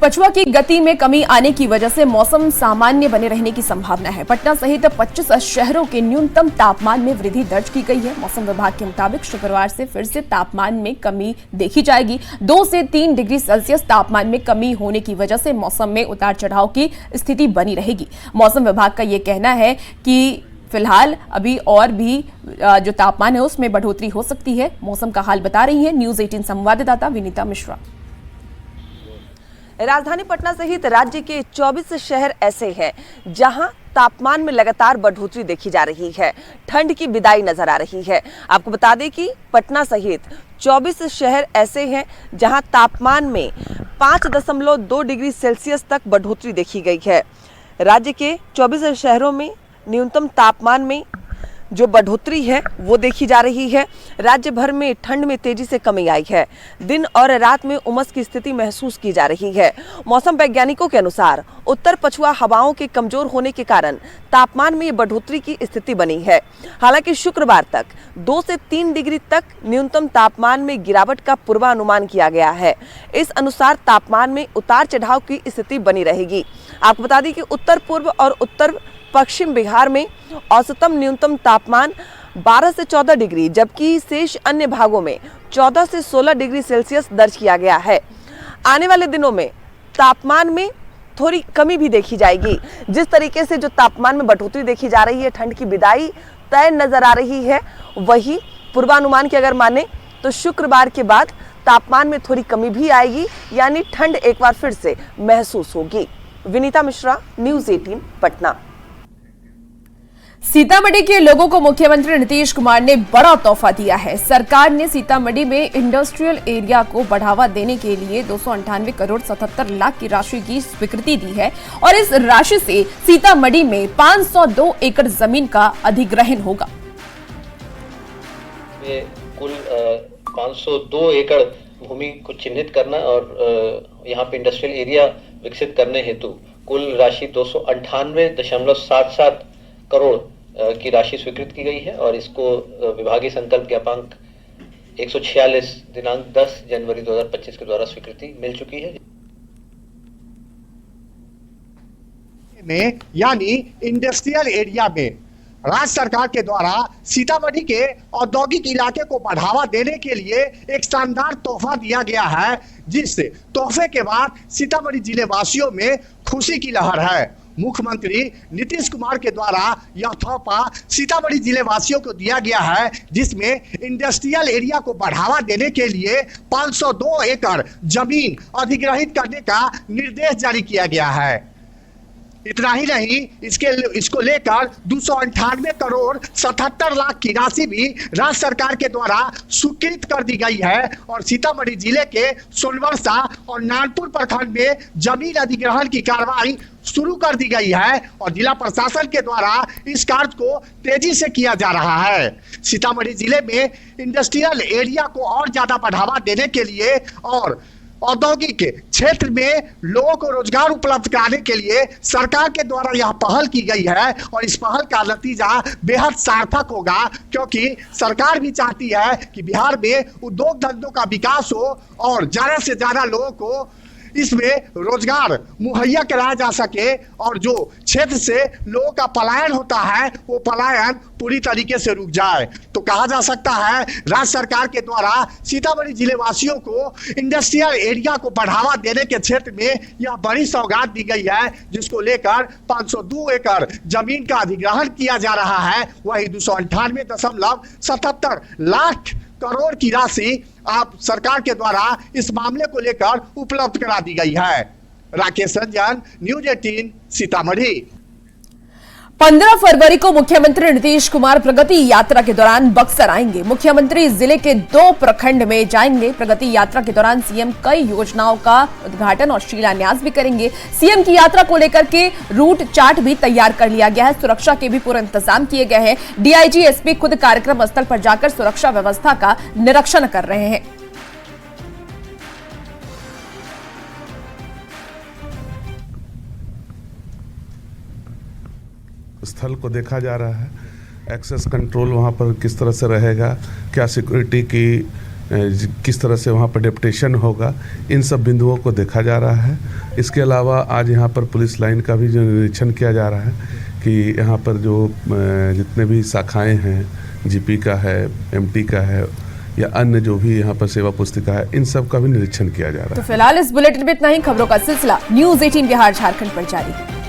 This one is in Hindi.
पछुआ की गति में कमी आने की वजह से मौसम सामान्य बने रहने की संभावना है। पटना सहित 25 शहरों के न्यूनतम तापमान में वृद्धि दर्ज की गई है। मौसम विभाग के मुताबिक शुक्रवार से फिर से तापमान में कमी देखी जाएगी। 2 से 3 डिग्री सेल्सियस तापमान में कमी होने की वजह से मौसम में उतार चढ़ाव की स्थिति बनी रहेगी। मौसम विभाग का ये कहना है कि फिलहाल अभी और भी जो तापमान है उसमें बढ़ोतरी हो सकती है। मौसम का हाल बता रही है न्यूज 18 संवाददाता विनीता मिश्रा। राजधानी पटना सहित राज्य के 24 शहर ऐसे हैं जहां तापमान में लगातार बढ़ोतरी देखी जा रही है। ठंड की विदाई नजर आ रही है। आपको बता दें कि पटना सहित 24 शहर ऐसे हैं जहां तापमान में 5.2 डिग्री सेल्सियस तक बढ़ोतरी देखी गई है। राज्य के 24 शहरों में न्यूनतम तापमान में जो बढ़ोतरी है वो देखी जा रही है। राज्य भर में ठंड में तेजी से कमी आई है। दिन और रात में उमस की स्थिति महसूस की जा रही है। मौसम वैज्ञानिकों के अनुसार उत्तर पछुआ हवाओं के कमजोर होने के कारण तापमान में ये बढ़ोतरी की स्थिति बनी है। हालांकि शुक्रवार तक 2 से 3 डिग्री तक न्यूनतम तापमान में गिरावट का पूर्वानुमान किया गया है। इस अनुसार तापमान में उतार चढ़ाव की स्थिति बनी रहेगी। आपको बता दें कि उत्तर पूर्व और उत्तर पश्चिम बिहार में औसतम न्यूनतम तापमान 12 से 14 डिग्री जबकि शेष अन्य भागों में 14 से 16 डिग्री सेल्सियस दर्ज किया गया है। आने वाले दिनों में तापमान में थोड़ी कमी भी देखी जाएगी। जिस तरीके से जो तापमान में बढ़ोतरी देखी जा रही है, ठंड की विदाई तय नजर आ रही है, वही पूर्वानुमान की अगर माने तो शुक्रवार के बाद तापमान में थोड़ी कमी भी आएगी, यानी ठंड एक बार फिर से महसूस होगी। विनीता मिश्रा, न्यूज 18 पटना। सीतामढ़ी के लोगों को मुख्यमंत्री नीतीश कुमार ने बड़ा तोहफा दिया है। सरकार ने सीतामढ़ी में इंडस्ट्रियल एरिया को बढ़ावा देने के लिए 298 करोड़ 77 लाख की राशि की स्वीकृति दी है और इस राशि से सीतामढ़ी में 502 एकड़ जमीन का अधिग्रहण होगा। कुल 502 एकड़ भूमि को चिन्हित करना और यहाँ पे इंडस्ट्रियल एरिया विकसित करने हेतु कुल राशि 298.77 करोड़ की राशि स्वीकृत की गई है और इसको विभागीय संकल्प ज्ञापांक 146 दिनांक 10 जनवरी 2025 के द्वारा स्वीकृति मिल चुकी है। में यानी इंडस्ट्रियल एरिया में राज्य सरकार के द्वारा सीतामढ़ी के औद्योगिक इलाके को बढ़ावा देने के लिए एक शानदार तोहफा दिया गया है, जिस तोहफे के बाद सीतामढ़ी जिले वासियों में खुशी की लहर है। मुख्यमंत्री नीतीश कुमार के द्वारा यह तोहफा सीतामढ़ी जिले वासियों को दिया गया है, जिसमें इंडस्ट्रियल एरिया को बढ़ावा देने के लिए 502 एकड़ जमीन अधिग्रहित करने का निर्देश जारी किया गया है। इतना ही नहीं, इसको लेकर 298 करोड़ 77 लाख की राशि भी राज्य सरकार के द्वारा स्वीकृत कर दी गई है और सीतामढ़ी जिले के सोनवर्षा और नानपुर प्रखंड में जमीन अधिग्रहण की कार्रवाई शुरू कर दी गई है और जिला प्रशासन के द्वारा इस कार्य को तेजी से किया जा रहा है। सीतामढ़ी जिले में इंडस्ट्रियल एरिया को और ज्यादा बढ़ावा देने के लिए और औद्योगिक क्षेत्र में लोगों को रोजगार उपलब्ध कराने के लिए सरकार के द्वारा यह पहल की गई है और इस पहल का नतीजा बेहद सार्थक होगा, क्योंकि सरकार भी चाहती है कि बिहार में उद्योग धंधों का विकास हो और ज्यादा से ज्यादा लोगों को इसमें रोजगार मुहैया कराया जा सके और जो क्षेत्र से लोगों का पलायन होता है वो पलायन पूरी तरीके से रुक जाए। तो कहा जा सकता है राज्य सरकार के द्वारा सीतामढ़ी जिले वासियों को इंडस्ट्रियल एरिया को बढ़ावा देने के क्षेत्र में यह बड़ी सौगात दी गई है, जिसको लेकर 502 एकड़ जमीन का अधिग्रहण किया जा रहा है। वही 298.77 लाख करोड़ की राशि आप सरकार के द्वारा इस मामले को लेकर उपलब्ध करा दी गई है। राकेश रंजन, न्यूज 18 सीतामढ़ी। 15 फरवरी को मुख्यमंत्री नीतीश कुमार प्रगति यात्रा के दौरान बक्सर आएंगे। मुख्यमंत्री जिले के 2 प्रखंड में जाएंगे। प्रगति यात्रा के दौरान सीएम कई योजनाओं का उद्घाटन और शिलान्यास भी करेंगे। सीएम की यात्रा को लेकर के रूट चार्ट भी तैयार कर लिया गया है। सुरक्षा के भी पूरे इंतजाम किए गए हैं। डीआईजी एसपी खुद कार्यक्रम स्थल पर जाकर सुरक्षा व्यवस्था का निरीक्षण कर रहे हैं। स्थल को देखा जा रहा है, एक्सेस कंट्रोल वहाँ पर किस तरह से रहेगा, क्या सिक्योरिटी की किस तरह से वहाँ पर डेप्यूटेशन होगा, इन सब बिंदुओं को देखा जा रहा है। इसके अलावा आज यहाँ पर पुलिस लाइन का भी जो निरीक्षण किया जा रहा है कि यहाँ पर जो जितने भी शाखाएं हैं, जीपी का है, एमटी का है या अन्य जो भी यहाँ पर सेवा पुस्तिका है, इन सब का भी निरीक्षण किया जा रहा है। तो फिलहाल इस बुलेटिन में इतना ही। खबरों का सिलसिला न्यूज़ 18 बिहार झारखंड पर जारी है।